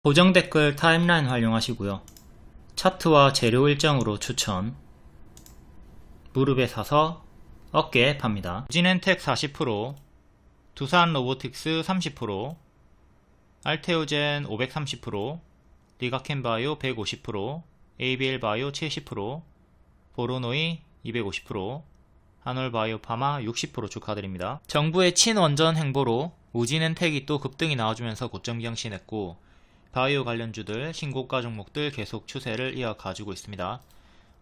고정 댓글 타임라인 활용하시고요. 차트와 재료 일정으로 추천. 무릎에 사서 어깨에 팝니다. 우진엔텍 40%, 두산 로보틱스 30%, 알테오젠 530%, 리가켄바이오 150%, ABL바이오 70%, 보로노이 250%, 한올바이오파마 60% 축하드립니다. 정부의 친원전 행보로 우진엔텍이 또 급등이 나와주면서 고점 경신했고, 바이오 관련주들, 신고가 종목들 계속 추세를 이어가지고 있습니다.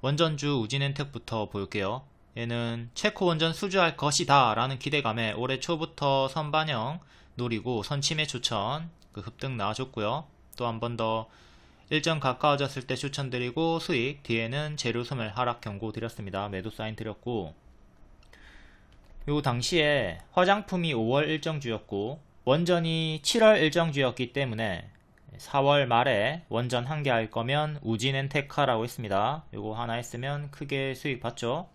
원전주 우진엔텍부터 볼게요. 얘는 체코 원전 수주할 것이다 라는 기대감에 올해 초부터 선반영 노리고 선침해 추천, 급등 나와줬고요. 또 한 번 더 일정 가까워졌을 때 추천드리고 수익, 뒤에는 재료 소멸 하락 경고 드렸습니다. 매도 사인 드렸고, 요 당시에 화장품이 5월 일정주였고 원전이 7월 일정주였기 때문에 4월 말에 원전 한 개 할 거면 우진엔텍하라고 했습니다. 요거 하나 했으면 크게 수익 봤죠.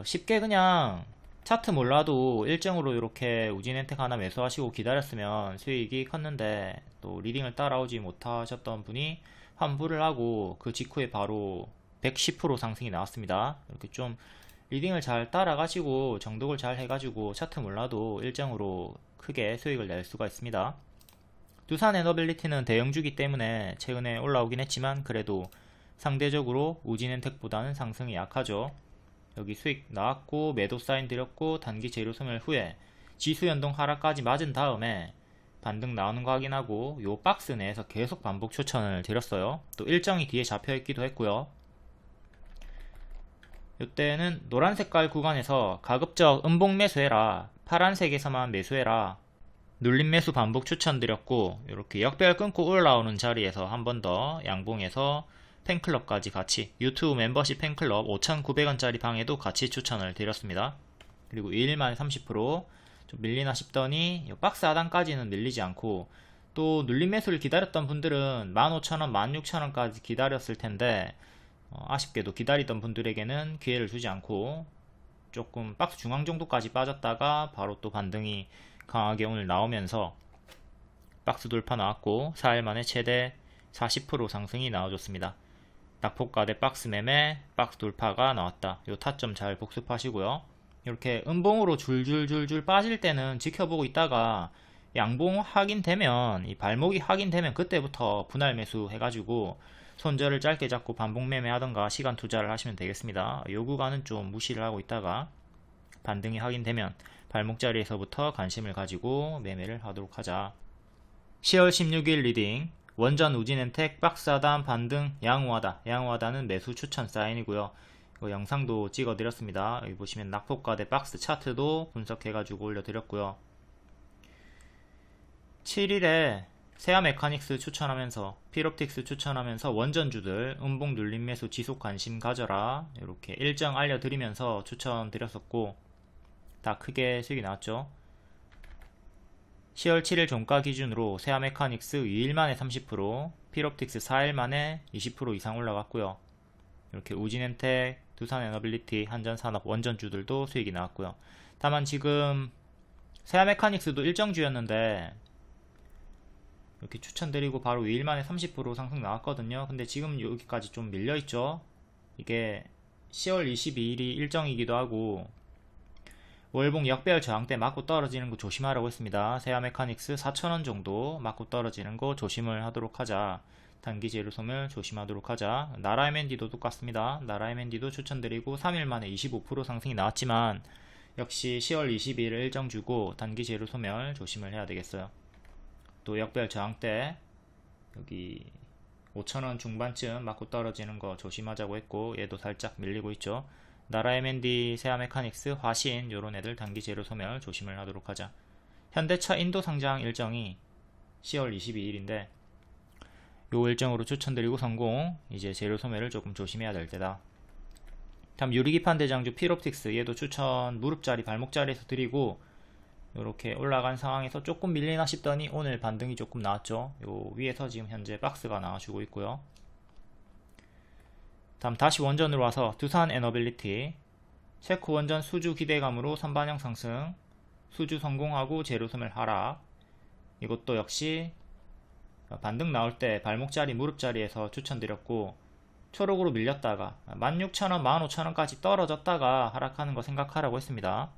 쉽게 그냥 차트 몰라도 일정으로 이렇게 우진엔텍 하나 매수하시고 기다렸으면 수익이 컸는데, 또 리딩을 따라오지 못하셨던 분이 환불을 하고 그 직후에 바로 110% 상승이 나왔습니다. 이렇게 좀 리딩을 잘 따라가지고 정독을 잘 해가지고 차트 몰라도 일정으로 크게 수익을 낼 수가 있습니다. 두산 에너빌리티는 대형주기 때문에 최근에 올라오긴 했지만 그래도 상대적으로 우진엔텍보다는 상승이 약하죠. 여기 수익 나왔고 매도 사인 드렸고 단기 재료 소멸 후에 지수 연동 하락까지 맞은 다음에 반등 나오는 거 확인하고 요 박스 내에서 계속 반복 추천을 드렸어요. 또 일정이 뒤에 잡혀 있기도 했고요. 이때는 노란 색깔 구간에서 가급적 음봉 매수해라, 파란색에서만 매수해라, 눌림 매수 반복 추천드렸고, 이렇게 역배열 끊고 올라오는 자리에서 한 번 더 양봉에서 팬클럽까지 같이, 유튜브 멤버십 팬클럽 5,900원짜리 방에도 같이 추천을 드렸습니다. 그리고 2일 만에 30%, 좀 밀리나 싶더니 박스 하단까지는 밀리지 않고, 또 눌림 매수를 기다렸던 분들은 15,000원, 16,000원까지 기다렸을 텐데 아쉽게도 기다리던 분들에게는 기회를 주지 않고 조금 박스 중앙 정도까지 빠졌다가 바로 또 반등이 강하게 오늘 나오면서 박스 돌파 나왔고 4일 만에 최대 40% 상승이 나와줬습니다. 낙폭가 대 박스 매매, 박스 돌파가 나왔다. 요 타점 잘 복습하시고요. 이렇게 음봉으로 줄줄줄줄 빠질 때는 지켜보고 있다가 양봉 확인되면, 이 발목이 확인되면 그때부터 분할 매수 해가지고 손절을 짧게 잡고 반복 매매하던가 시간 투자를 하시면 되겠습니다. 요 구간은 좀 무시를 하고 있다가 반등이 확인되면 발목 자리에서부터 관심을 가지고 매매를 하도록 하자. 10월 16일 리딩, 원전 우진엔텍 박스 하단 반등 양호하다. 양호하다는 매수 추천 사인이고요. 이거 영상도 찍어 드렸습니다. 여기 보시면 낙폭가 대 박스 차트도 분석해가지고 올려드렸고요. 7일에 세아 메카닉스 추천하면서, 필옵틱스 추천하면서 원전주들 음봉 눌림 매수 지속 관심 가져라 이렇게 일정 알려드리면서 추천드렸었고 다 크게 수익이 나왔죠. 10월 7일 종가 기준으로 세아 메카닉스 2일 만에 30%, 필옵틱스 4일 만에 20% 이상 올라갔고요. 이렇게 우진엔텍, 두산 에너빌리티, 한전산업 원전주들도 수익이 나왔고요. 다만 지금 세아 메카닉스도 일정주였는데 이렇게 추천드리고 바로 2일 만에 30% 상승 나왔거든요. 근데 지금 여기까지 좀 밀려있죠. 이게 10월 22일이 일정이기도 하고 월봉 역배열 저항대 맞고 떨어지는 거 조심하라고 했습니다. 세아 메카닉스 4,000원 정도 맞고 떨어지는 거 조심을 하도록 하자. 단기 재료 소멸 조심하도록 하자. 나라 M&D도 똑같습니다. 나라 M&D도 추천드리고 3일 만에 25% 상승이 나왔지만 역시 10월 22일 일정 주고 단기 재료 소멸 조심을 해야 되겠어요. 또 역별 저항대 여기 5,000원 중반쯤 맞고 떨어지는 거 조심하자고 했고 얘도 살짝 밀리고 있죠. 나라 M&D, 세아 메카닉스, 화신 요런 애들 단기 재료 소멸 조심을 하도록 하자. 현대차 인도 상장 일정이 10월 22일인데 요 일정으로 추천드리고 성공. 이제 재료 소멸을 조금 조심해야 될 때다. 다음 유리기판 대장주 필옵틱스, 얘도 추천 무릎자리 발목자리에서 드리고 이렇게 올라간 상황에서 조금 밀리나 싶더니 오늘 반등이 조금 나왔죠. 요 위에서 지금 현재 박스가 나와주고 있고요. 다음 다시 원전으로 와서 두산 에너빌리티, 체코 원전 수주 기대감으로 선반영 상승, 수주 성공하고 재료 소멸 하락. 이것도 역시 반등 나올 때 발목자리 무릎자리에서 추천드렸고, 초록으로 밀렸다가 16,000원 15,000원까지 떨어졌다가 하락하는 거 생각하라고 했습니다.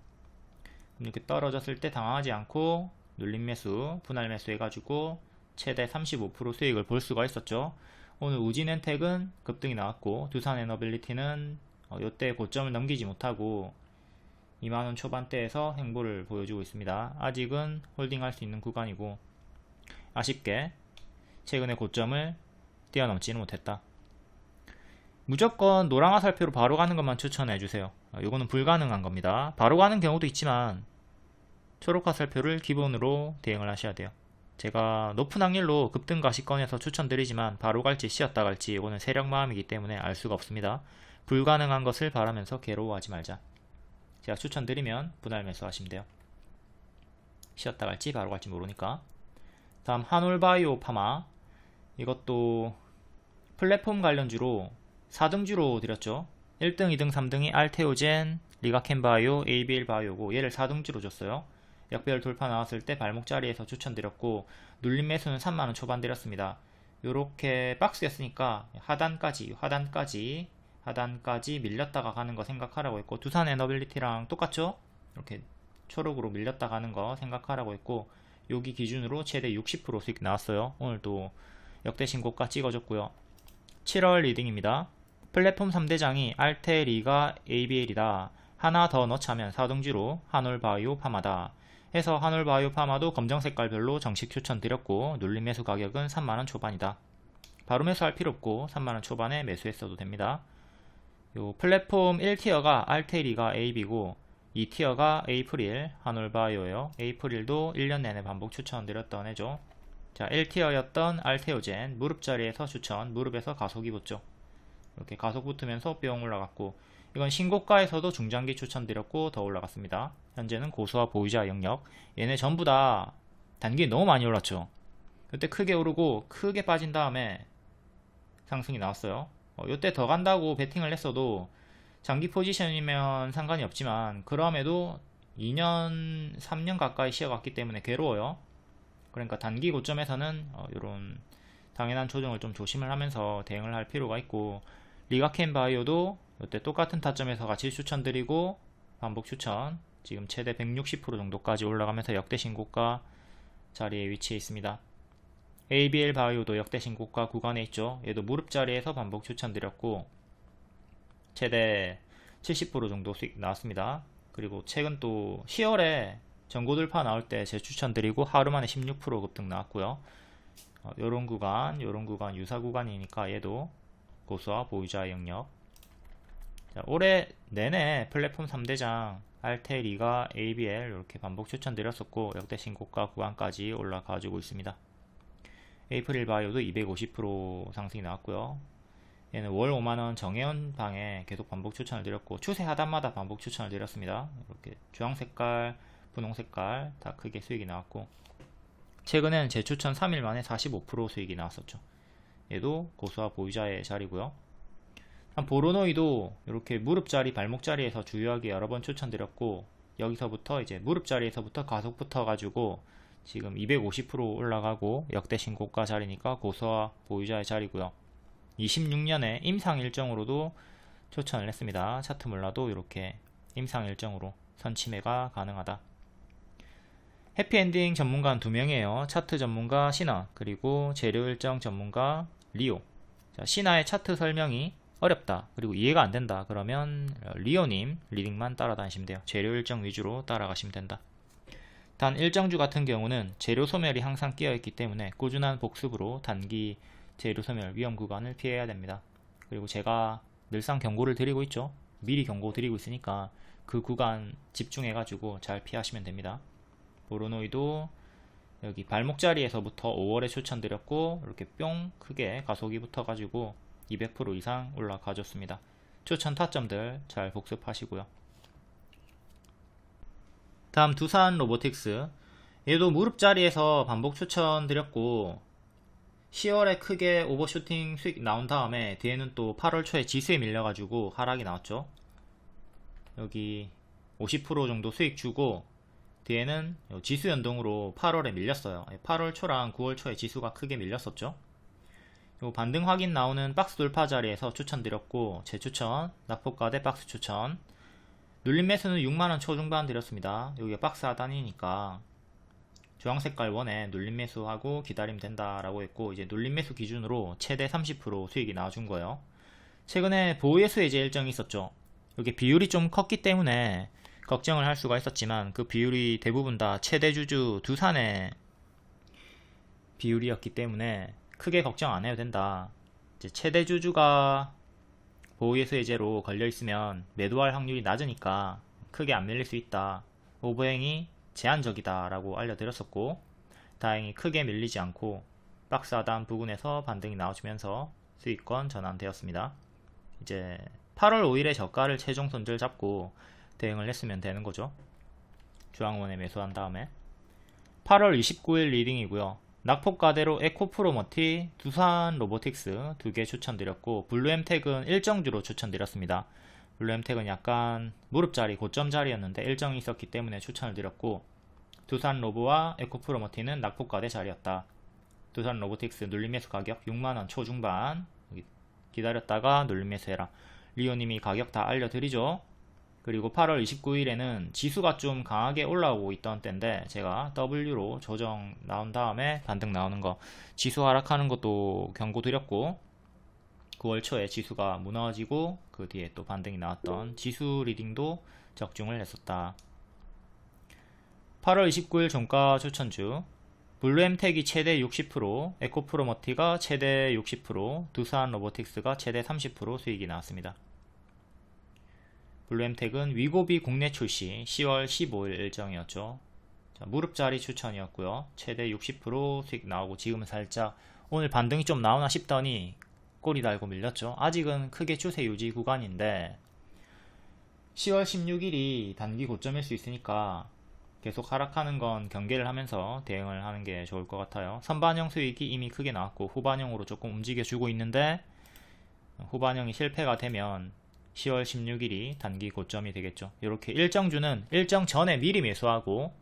이렇게 떨어졌을 때 당황하지 않고 눌림 매수, 분할 매수 해가지고 최대 35% 수익을 볼 수가 있었죠. 오늘 우진엔텍은 급등이 나왔고, 두산에너빌리티는 이때 고점을 넘기지 못하고 2만원 초반대에서 행보를 보여주고 있습니다. 아직은 홀딩할 수 있는 구간이고, 아쉽게 최근의 고점을 뛰어넘지는 못했다. 무조건 노랑 화살표로 바로 가는 것만 추천해주세요. 이거는 불가능한 겁니다. 바로 가는 경우도 있지만 초록 화살표를 기본으로 대응을 하셔야 돼요. 제가 높은 확률로 급등 가시권에서 추천드리지만 바로 갈지 쉬었다 갈지 이거는 세력 마음이기 때문에 알 수가 없습니다. 불가능한 것을 바라면서 괴로워하지 말자. 제가 추천드리면 분할 매수 하시면 돼요. 쉬었다 갈지 바로 갈지 모르니까. 다음 한올바이오 파마, 이것도 플랫폼 관련주로 4등주로 드렸죠. 1등, 2등, 3등이 알테오젠, 리가켄바이오, ABL바이오고 얘를 4등주로 줬어요. 역별 돌파 나왔을 때 발목 자리에서 추천드렸고, 눌림 매수는 3만원 초반 드렸습니다. 요렇게 박스였으니까 하단까지 밀렸다가 가는 거 생각하라고 했고, 두산 에너빌리티랑 똑같죠? 이렇게 초록으로 밀렸다 가는 거 생각하라고 했고, 여기 기준으로 최대 60% 수익 나왔어요. 오늘도 역대 신고가 찍어줬고요. 7월 리딩입니다. 플랫폼 3대장이 알테, 리가, ABL이다. 하나 더 넣자면 4등주로 한올바이오 파마다 해서 한올바이오 파마도 검정색깔별로 정식 추천드렸고, 눌림 매수 가격은 3만원 초반이다. 바로 매수할 필요 없고 3만원 초반에 매수했어도 됩니다. 요 플랫폼 1티어가 알테, 리가, AB고 2티어가 에이프릴, 한올바이오예요. 에이프릴도 1년 내내 반복 추천드렸던 애죠. 자, 1티어였던 알테오젠 무릎자리에서 추천, 무릎에서 가속이 붙죠. 이렇게 가속 붙으면서 뿅 올라갔고, 이건 신고가에서도 중장기 추천드렸고 더 올라갔습니다. 현재는 고수와 보유자 영역. 얘네 전부 다 단기 너무 많이 올랐죠. 그때 크게 오르고 크게 빠진 다음에 상승이 나왔어요. 이때 더 간다고 베팅을 했어도 장기 포지션이면 상관이 없지만, 그럼에도 2년 3년 가까이 쉬어갔기 때문에 괴로워요. 그러니까 단기 고점에서는 이런 당연한 조정을 좀 조심을 하면서 대응을 할 필요가 있고, 리가켄바이오도 이때 똑같은 타점에서 같이 추천드리고 반복 추천, 지금 최대 160% 정도까지 올라가면서 역대 신고가 자리에 위치해 있습니다. ABL 바이오도 역대 신고가 구간에 있죠. 얘도 무릎 자리에서 반복 추천드렸고 최대 70% 정도 수익 나왔습니다. 그리고 최근 또 10월에 전고돌파 나올 때 재추천드리고 하루 만에 16% 급등 나왔고요. 요런 구간 유사 구간이니까 얘도 고수와 보유자 영역. 자, 올해 내내 플랫폼 3대장 알테, 리가, ABL 이렇게 반복 추천드렸었고 역대 신고가 구간까지 올라가지고 있습니다. 에이프릴 바이오도 250% 상승이 나왔고요. 얘는 월 5만원 정해원 방에 계속 반복 추천을 드렸고, 추세 하단마다 반복 추천을 드렸습니다. 이렇게 주황색깔, 분홍색깔 다 크게 수익이 나왔고, 최근에는 재추천 3일 만에 45% 수익이 나왔었죠. 얘도 고수와 보유자의 자리고요. 보로노이도 이렇게 무릎자리, 발목자리에서 주요하게 여러 번 추천드렸고, 여기서부터 이제 무릎자리에서부터 가속 붙어가지고 지금 250% 올라가고 역대 신고가 자리니까 고수와 보유자의 자리고요. 26년에 임상 일정으로도 추천을 했습니다. 차트 몰라도 이렇게 임상 일정으로 선침해가 가능하다. 해피엔딩 전문가는 2명이에요. 차트 전문가 신하, 그리고 재료 일정 전문가 리오. 자, 신하의 차트 설명이 어렵다, 그리고 이해가 안 된다 그러면 리오님 리딩만 따라다니시면 돼요. 재료 일정 위주로 따라가시면 된다. 단 일정주 같은 경우는 재료 소멸이 항상 끼어있기 때문에 꾸준한 복습으로 단기 재료 소멸 위험 구간을 피해야 됩니다. 그리고 제가 늘상 경고를 드리고 있죠. 미리 경고 드리고 있으니까 그 구간 집중해가지고 잘 피하시면 됩니다. 보로노이도 여기 발목 자리에서부터 5월에 추천드렸고 이렇게 뿅 크게 가속이 붙어가지고 200% 이상 올라가줬습니다. 추천 타점들 잘 복습하시고요. 다음 두산 로보틱스, 얘도 무릎 자리에서 반복 추천드렸고 10월에 크게 오버슈팅 수익 나온 다음에 뒤에는 또 8월 초에 지수에 밀려가지고 하락이 나왔죠. 여기 50% 정도 수익 주고 뒤에는 지수 연동으로 8월에 밀렸어요. 8월 초랑 9월 초에 지수가 크게 밀렸었죠. 요 반등 확인 나오는 박스 돌파 자리에서 추천드렸고, 재추천, 낙폭과대 박스 추천. 눌림 매수는 6만원 초중반 드렸습니다. 여기가 박스 하단이니까 주황 색깔 원에 눌림 매수하고 기다리면 된다라고 했고, 이제 눌림 매수 기준으로 최대 30% 수익이 나와준 거예요. 최근에 보호예수 해제 일정이 있었죠. 여기 비율이 좀 컸기 때문에 걱정을 할 수가 있었지만, 그 비율이 대부분 다 최대 주주 두산의 비율이었기 때문에 크게 걱정 안 해도 된다. 이제 최대 주주가 보호예수 해제로 걸려 있으면 매도할 확률이 낮으니까 크게 안 밀릴 수 있다. 오버행이 제한적이다 라고 알려드렸었고, 다행히 크게 밀리지 않고 박스 하단 부근에서 반등이 나와주면서 수익권 전환되었습니다. 이제 8월 5일에 저가를 최종 손절 잡고 대응을 했으면 되는 거죠. 주황원에 매수한 다음에 8월 29일 리딩이고요. 낙폭가대로 에코프로머티, 두산 로보틱스 두 개 추천드렸고, 블루엠텍은 일정주로 추천드렸습니다. 블루엠텍은 약간 무릎자리, 고점자리였는데 일정이 있었기 때문에 추천을 드렸고, 두산 로보와 에코프로머티는 낙폭가대 자리였다. 두산 로보틱스 눌림매수 가격 6만원 초중반, 기다렸다가 눌림매수해라. 리오님이 가격 다 알려드리죠. 그리고 8월 29일에는 지수가 좀 강하게 올라오고 있던 때인데, 제가 W로 조정 나온 다음에 반등 나오는 거, 지수 하락하는 것도 경고 드렸고, 9월 초에 지수가 무너지고 그 뒤에 또 반등이 나왔던 지수 리딩도 적중을 했었다. 8월 29일 종가 추천주, 블루엠텍이 최대 60%, 에코프로머티가 최대 60%, 두산 로보틱스가 최대 30% 수익이 나왔습니다. 블루엠텍은 위고비 국내 출시 10월 15일 일정이었죠. 자, 무릎자리 추천이었고요. 최대 60% 수익 나오고, 지금은 살짝 오늘 반등이 좀 나오나 싶더니 꼬리 달고 밀렸죠. 아직은 크게 추세 유지 구간인데 10월 16일이 단기 고점일 수 있으니까 계속 하락하는 건 경계를 하면서 대응을 하는 게 좋을 것 같아요. 선반영 수익이 이미 크게 나왔고 후반영으로 조금 움직여주고 있는데, 후반영이 실패가 되면 10월 16일이 단기 고점이 되겠죠. 이렇게 일정주는 일정 전에 미리 매수하고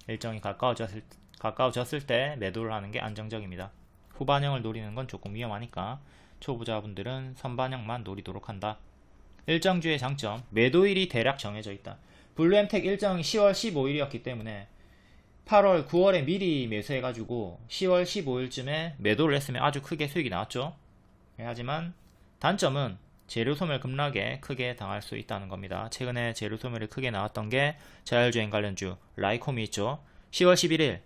일정이 가까워졌을 때 매도를 하는 게 안정적입니다. 후반영을 노리는 건 조금 위험하니까 초보자분들은 선반영만 노리도록 한다. 일정주의 장점, 매도일이 대략 정해져 있다. 블루엠텍 일정이 10월 15일이었기 때문에 8월, 9월에 미리 매수해가지고 10월 15일쯤에 매도를 했으면 아주 크게 수익이 나왔죠. 하지만 단점은 재료 소멸 급락에 크게 당할 수 있다는 겁니다. 최근에 재료 소멸이 크게 나왔던 게 자율주행 관련주 라이콤이 있죠. 10월 11일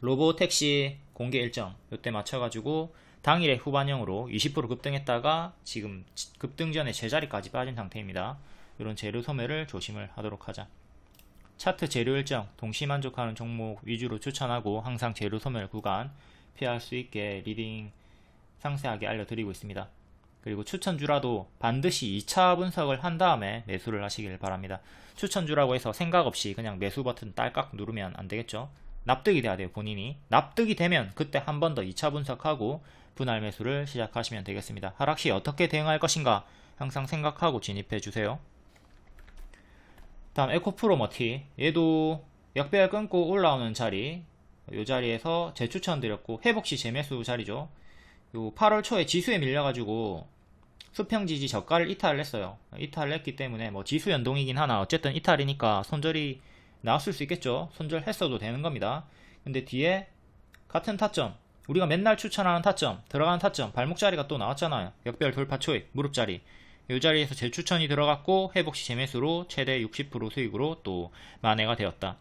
로보택시 공개 일정, 이때 맞춰가지고 당일에 후반영으로 20% 급등했다가 지금 급등 전에 제자리까지 빠진 상태입니다. 이런 재료 소멸을 조심을 하도록 하자. 차트 재료 일정 동시 만족하는 종목 위주로 추천하고, 항상 재료 소멸 구간 피할 수 있게 리딩 상세하게 알려드리고 있습니다. 그리고 추천주라도 반드시 2차 분석을 한 다음에 매수를 하시길 바랍니다. 추천주라고 해서 생각 없이 그냥 매수 버튼 딸깍 누르면 안 되겠죠. 납득이 돼야 돼요. 본인이 납득이 되면 그때 한 번 더 2차 분석하고 분할 매수를 시작하시면 되겠습니다. 하락 시 어떻게 대응할 것인가 항상 생각하고 진입해 주세요. 다음 에코프로머티, 얘도 역배열 끊고 올라오는 자리, 이 자리에서 재추천 드렸고, 회복시 재매수 자리죠. 요 8월 초에 지수에 밀려가지고 수평지지 저가를 이탈을 했어요. 이탈을 했기 때문에 뭐 지수 연동이긴 하나 어쨌든 이탈이니까 손절이 나왔을 수 있겠죠. 손절했어도 되는 겁니다. 근데 뒤에 같은 타점, 우리가 맨날 추천하는 타점, 들어가는 타점, 발목자리가 또 나왔잖아요. 역별 돌파 초입, 무릎자리. 이 자리에서 재추천이 들어갔고 회복시 재매수로 최대 60% 수익으로 또 만회가 되었다.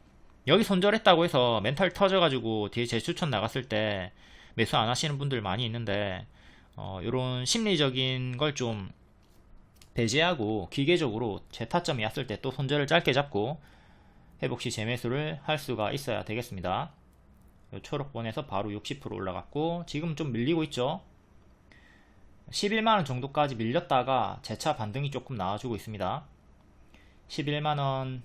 여기 손절했다고 해서 멘탈 터져가지고 뒤에 재추천 나갔을 때 매수 안 하시는 분들 많이 있는데, 이런 심리적인 걸 좀 배제하고 기계적으로 재타점이 왔을 때 또 손절을 짧게 잡고 회복시 재매수를 할 수가 있어야 되겠습니다. 초록본에서 바로 60% 올라갔고 지금 좀 밀리고 있죠. 11만원 정도까지 밀렸다가 재차 반등이 조금 나와주고 있습니다. 11만원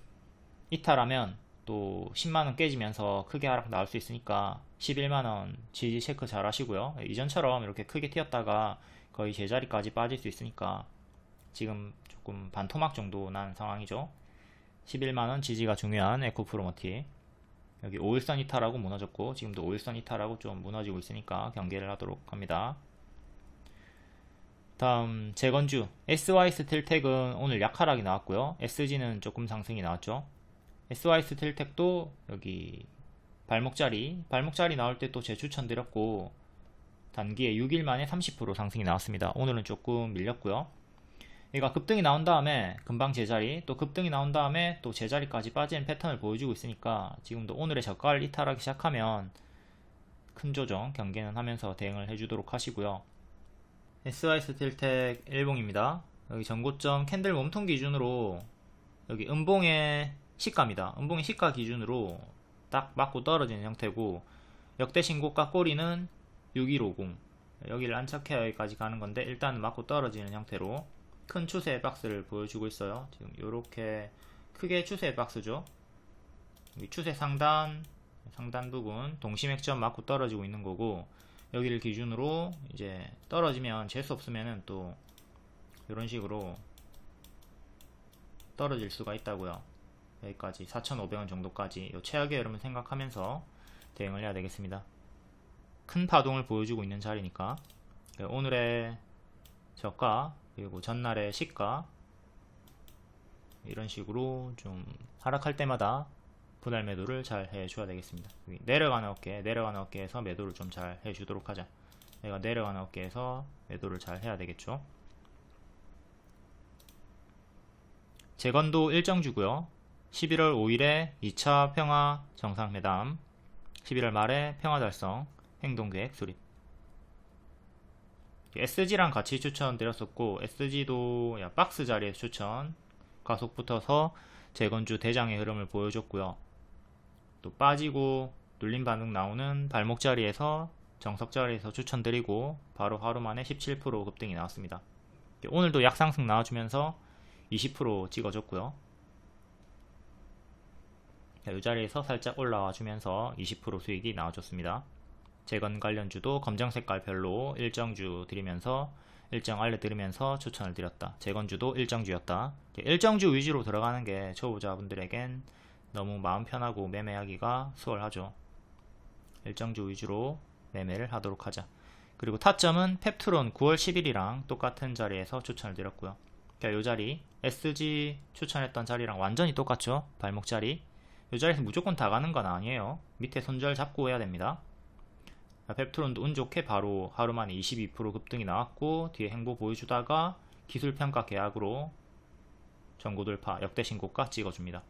이탈하면 또 10만원 깨지면서 크게 하락 나올 수 있으니까 11만원 지지 체크 잘 하시고요. 이전처럼 이렇게 크게 튀었다가 거의 제자리까지 빠질 수 있으니까 지금 조금 반토막 정도 난 상황이죠. 11만원 지지가 중요한 에코프로머티. 여기 5일선 이탈하고 무너졌고 지금도 5일선 이탈하고 좀 무너지고 있으니까 경계를 하도록 합니다. 다음 재건주 SY 스틸텍은 오늘 약하락이 나왔고요. SG는 조금 상승이 나왔죠. SY 스틸텍도 여기 발목자리 나올 때 또 재추천드렸고 단기에 6일 만에 30% 상승이 나왔습니다. 오늘은 조금 밀렸고요. 얘가 급등이 나온 다음에 금방 제자리, 또 급등이 나온 다음에 또 제자리까지 빠지는 패턴을 보여주고 있으니까 지금도 오늘의 저가를 이탈하기 시작하면 큰 조정 경계는 하면서 대응을 해주도록 하시고요. SY 스틸텍 일봉입니다. 여기 전고점 캔들 몸통 기준으로 여기 음봉의 시가입니다. 음봉의 시가 기준으로 딱 맞고 떨어지는 형태고 역대 신고가 꼬리는 6150, 여기를 안착해야 여기까지 가는 건데 일단은 맞고 떨어지는 형태로 큰 추세의 박스를 보여주고 있어요. 지금 이렇게 크게 추세의 박스죠. 여기 추세 상단 부분 동시맥점 맞고 떨어지고 있는 거고, 여기를 기준으로 이제 떨어지면 재수 없으면은 또 이런 식으로 떨어질 수가 있다고요. 여기까지 4,500원 정도까지 요 최악의 흐름을 생각하면서 대응을 해야 되겠습니다. 큰 파동을 보여주고 있는 자리니까 오늘의 저가 그리고 전날의 시가 이런 식으로 좀 하락할 때마다 분할 매도를 잘 해줘야 되겠습니다. 내려가는 어깨에서 매도를 좀 잘 해주도록 하자. 내가 내려가는 어깨에서 매도를 잘 해야 되겠죠. 재건도 일정주고요. 11월 5일에 2차 평화 정상회담, 11월 말에 평화 달성 행동계획 수립. SG랑 같이 추천드렸었고 SG도 박스 자리에서 추천, 가속 붙어서 재건주 대장의 흐름을 보여줬고요. 또 빠지고 눌림 반응 나오는 발목 자리에서 정석 자리에서 추천드리고 바로 하루 만에 17% 급등이 나왔습니다. 오늘도 약상승 나와주면서 20% 찍어줬고요. 이 자리에서 살짝 올라와 주면서 20% 수익이 나와줬습니다. 재건 관련주도 검정 색깔 별로 일정주 드리면서 일정 알려드리면서 추천을 드렸다. 재건주도 일정주였다. 일정주 위주로 들어가는 게 초보자분들에겐 너무 마음 편하고 매매하기가 수월하죠. 일정주 위주로 매매를 하도록 하자. 그리고 타점은 펩트론 9월 10일이랑 똑같은 자리에서 추천을 드렸고요. 이 자리 SG 추천했던 자리랑 완전히 똑같죠. 발목 자리. 이 자리에서 무조건 다 가는 건 아니에요. 밑에 손절 잡고 해야 됩니다. 펩트론도 운 좋게 바로 하루 만에 22% 급등이 나왔고 뒤에 행보 보여주다가 기술평가 계약으로 전고 돌파 역대 신고가 찍어줍니다.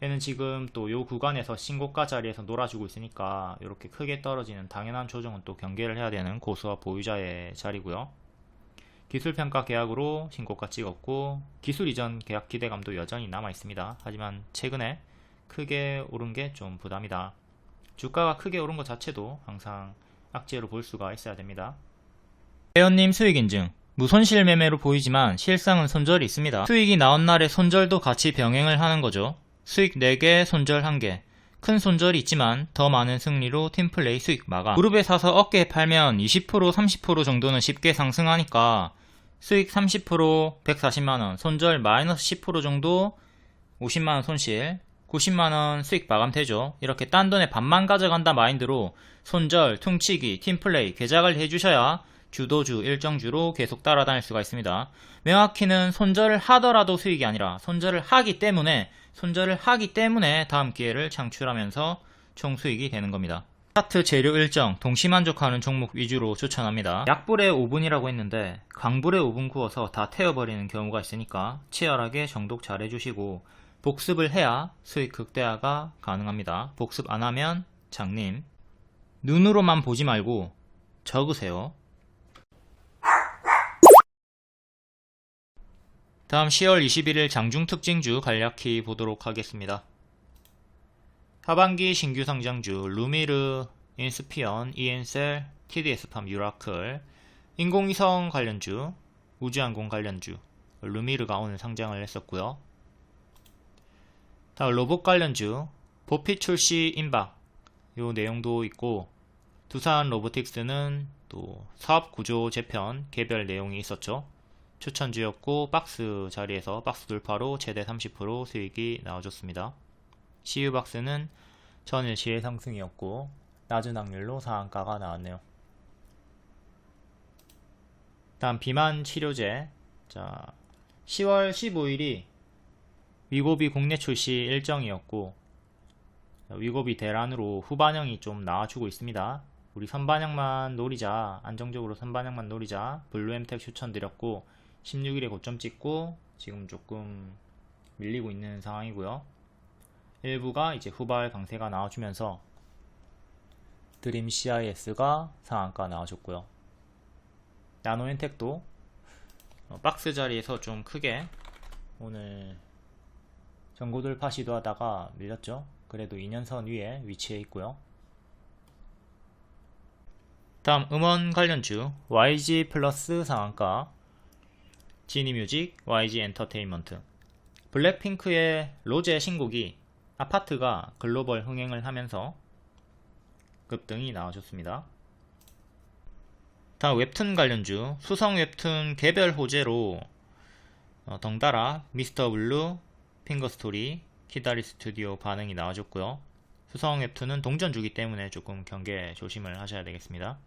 얘는 지금 또 요 구간에서 신고가 자리에서 놀아주고 있으니까 이렇게 크게 떨어지는 당연한 조정은 또 경계를 해야 되는 고수와 보유자의 자리고요. 기술평가 계약으로 신고가 찍었고 기술 이전 계약 기대감도 여전히 남아 있습니다. 하지만 최근에 크게 오른 게 좀 부담이다. 주가가 크게 오른 것 자체도 항상 악재로 볼 수가 있어야 됩니다. 회원님 수익 인증. 무손실 매매로 보이지만 실상은 손절이 있습니다. 수익이 나온 날에 손절도 같이 병행을 하는 거죠. 수익 4개, 손절 1개. 큰 손절이 있지만 더 많은 승리로 팀플레이 수익 마감. 무릎에 사서 어깨에 팔면 20%, 30% 정도는 쉽게 상승하니까 수익 30%, 140만원, 손절 마이너스 10% 정도 50만원 손실, 90만원 수익 마감되죠. 이렇게 딴 돈에 반만 가져간다 마인드로 손절, 퉁치기, 팀플레이, 개작을 해주셔야 주도주, 일정주로 계속 따라다닐 수가 있습니다. 명확히는 손절을 하더라도 수익이 아니라 손절을 하기 때문에 다음 기회를 창출하면서 총 수익이 되는 겁니다. 차트 재료 일정, 동시 만족하는 종목 위주로 추천합니다. 약불의 오븐이라고 했는데 강불의 오븐 구워서 다 태워버리는 경우가 있으니까 치열하게 정독 잘 해주시고 복습을 해야 수익 극대화가 가능합니다. 복습 안하면 장님, 눈으로만 보지 말고 적으세요. 다음 10월 21일 장중특징주 간략히 보도록 하겠습니다. 하반기 신규 상장주 루미르, 인스피언, 이엔셀, TDS팜, 유라클, 인공위성 관련주, 우주항공 관련주 루미르가 오늘 상장을 했었고요. 다음 로봇 관련주 보핏 출시 임박 요 내용도 있고, 두산 로보틱스는 또 사업구조 재편 개별 내용이 있었죠. 추천주였고 박스 자리에서 박스 돌파로 최대 30% 수익이 나와줬습니다. CU박스는 전일시의 상승이었고 낮은 확률로 상한가가 나왔네요. 다음 비만 치료제. 자, 10월 15일이 위고비 국내 출시 일정이었고 위고비 대란으로 후반영이 좀 나와주고 있습니다. 우리 선반영만 노리자, 안정적으로 선반영만 노리자 블루엠텍 추천드렸고 16일에 고점 찍고 지금 조금 밀리고 있는 상황이고요. 일부가 이제 후발 강세가 나와주면서 드림 CIS가 상한가 나와줬고요. 나노엔텍도 박스 자리에서 좀 크게 오늘 전고 돌파 시도하다가 밀렸죠. 그래도 2년선 위에 위치해 있고요. 다음 음원 관련주 YG 플러스 상한가, 지니뮤직, YG 엔터테인먼트. 블랙핑크의 로제 신곡이 아파트가 글로벌 흥행을 하면서 급등이 나와줬습니다. 다음 웹툰 관련주 수성 웹툰 개별 호재로 덩달아 미스터블루, 핑거스토리, 키다리 스튜디오 반응이 나와줬고요. 수성 웹툰은 동전주기 때문에 조금 경계 조심을 하셔야 되겠습니다.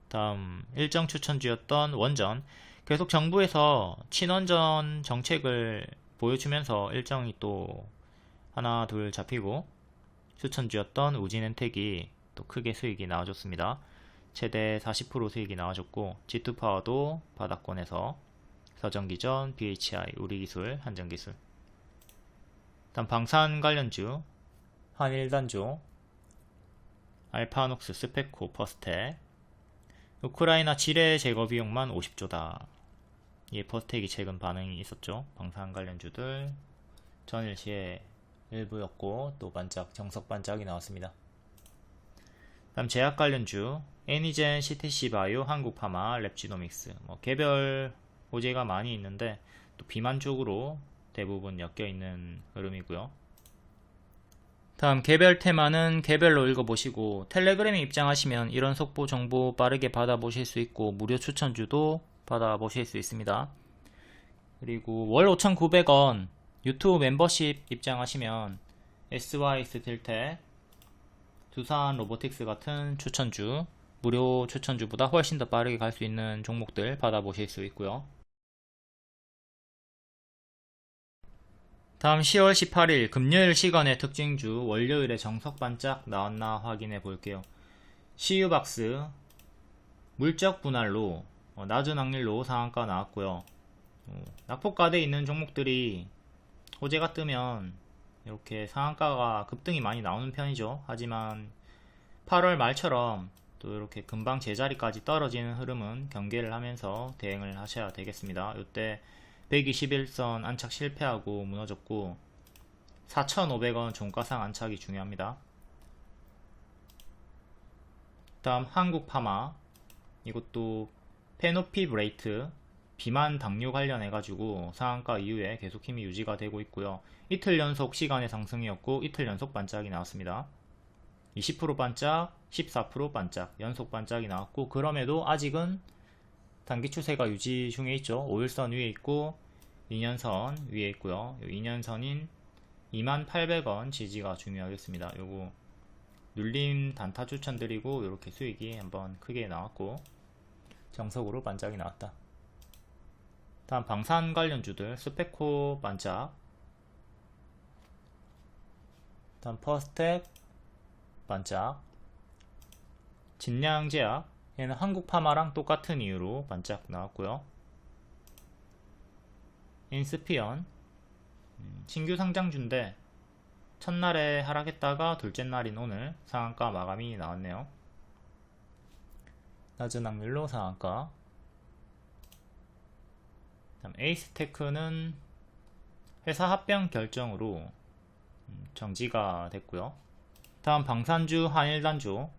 다음 일정 추천주였던 원전. 계속 정부에서 친원전 정책을 보여주면서 일정이 또 하나 둘 잡히고 추천주였던 우진엔텍이 또 크게 수익이 나와줬습니다. 최대 40% 수익이 나와줬고 G2파워도 바닥권에서 서정기전, BHI, 우리기술, 한전기술. 다음 방산 관련주 한일단조, 알파녹스, 스페코, 퍼스텍. 우크라이나 지뢰 제거 비용만 50조다. 이 퍼스텍이 최근 반응이 있었죠. 방산 관련주들 전일시에 일부였고 또 반짝 정석 반짝이 나왔습니다. 다음 제약 관련주 애니젠, CTC바이오, 한국파마, 랩지노믹스. 개별 호재가 많이 있는데 또 비만 쪽으로 대부분 엮여 있는 흐름이고요. 다음 개별 테마는 개별로 읽어보시고 텔레그램에 입장하시면 이런 속보 정보 빠르게 받아보실 수 있고 무료 추천주도 받아보실 수 있습니다. 그리고 월 5,900원 유튜브 멤버십 입장하시면 SY스틸텍, 두산 로보틱스 같은 추천주, 무료 추천주보다 훨씬 더 빠르게 갈 수 있는 종목들 받아보실 수 있고요. 다음 10월 18일 금요일 시간의 특징주 월요일에 정석 반짝 나왔나 확인해 볼게요. CU박스 물적 분할로 낮은 확률로 상한가 나왔고요. 낙폭가대에 있는 종목들이 호재가 뜨면 이렇게 상한가가 급등이 많이 나오는 편이죠. 하지만 8월 말처럼 또 이렇게 금방 제자리까지 떨어지는 흐름은 경계를 하면서 대응을 하셔야 되겠습니다. 이때 121선 안착 실패하고 무너졌고 4,500원 종가상 안착이 중요합니다. 다음 한국파마, 이것도 페노피브레이트 비만 당뇨 관련해 가지고 상한가 이후에 계속 힘이 유지가 되고 있고요. 이틀 연속 시간의 상승이었고 이틀 연속 반짝이 나왔습니다. 20% 반짝, 14% 반짝, 연속 반짝이 나왔고 그럼에도 아직은 단기 추세가 유지 중에 있죠. 5일선 위에 있고 2년선 위에 있고요. 2년선인 28,000원 지지가 중요하겠습니다. 요거 눌림 단타 추천드리고 이렇게 수익이 한번 크게 나왔고 정석으로 반짝이 나왔다. 다음 방산 관련주들 스페코 반짝, 다음 퍼스텍 반짝, 진량제약 얘는 한국파마랑 똑같은 이유로 반짝 나왔고요. 인스피언 신규 상장주인데 첫날에 하락했다가 둘째 날인 오늘 상한가 마감이 나왔네요. 낮은 확률로 상한가. 다음 에이스테크는 회사 합병 결정으로 정지가 됐고요. 다음 방산주 한일단조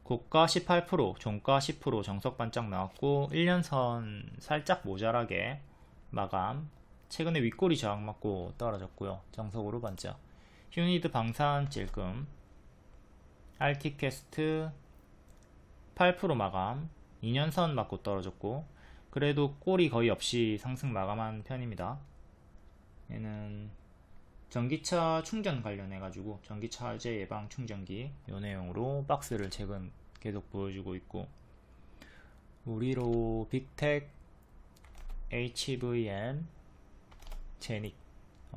고가 18%, 종가 10% 정석 반짝 나왔고 1년선 살짝 모자라게 마감. 최근에 윗꼬리 저항 맞고 떨어졌고요. 정석으로 반짝. 휴니드 방산 찔끔. RT캐스트 8% 마감. 2년선 맞고 떨어졌고 그래도 꼴이 거의 없이 상승 마감한 편입니다. 얘는 전기차 충전 관련해 가지고 전기차 화재 예방 충전기 요 내용으로 박스를 최근 계속 보여주고 있고, 우리로 빅텍, HVM, 제닉.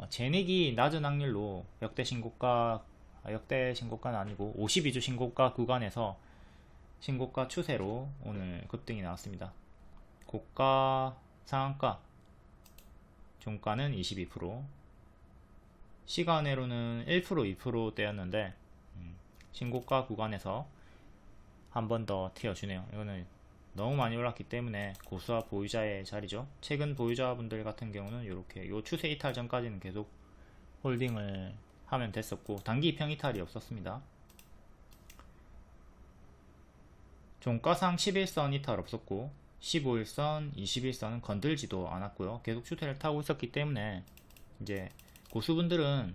제닉이 낮은 확률로 역대 신고가는 아니고 52주 신고가 구간에서 신고가 추세로 오늘 급등이 나왔습니다. 고가, 상한가, 종가는 22%, 시간외로는 1%, 2%대였는데 신고가 구간에서 한 번 더 튀어주네요. 이거는 너무 많이 올랐기 때문에 고수와 보유자의 자리죠. 최근 보유자분들 같은 경우는 이렇게 요 추세 이탈 전까지는 계속 홀딩을 하면 됐었고, 단기 입형 이탈이 없었습니다. 종가상 11선 이탈 없었고 15일선, 21선은 건들지도 않았고요. 계속 추세를 타고 있었기 때문에 이제 고수분들은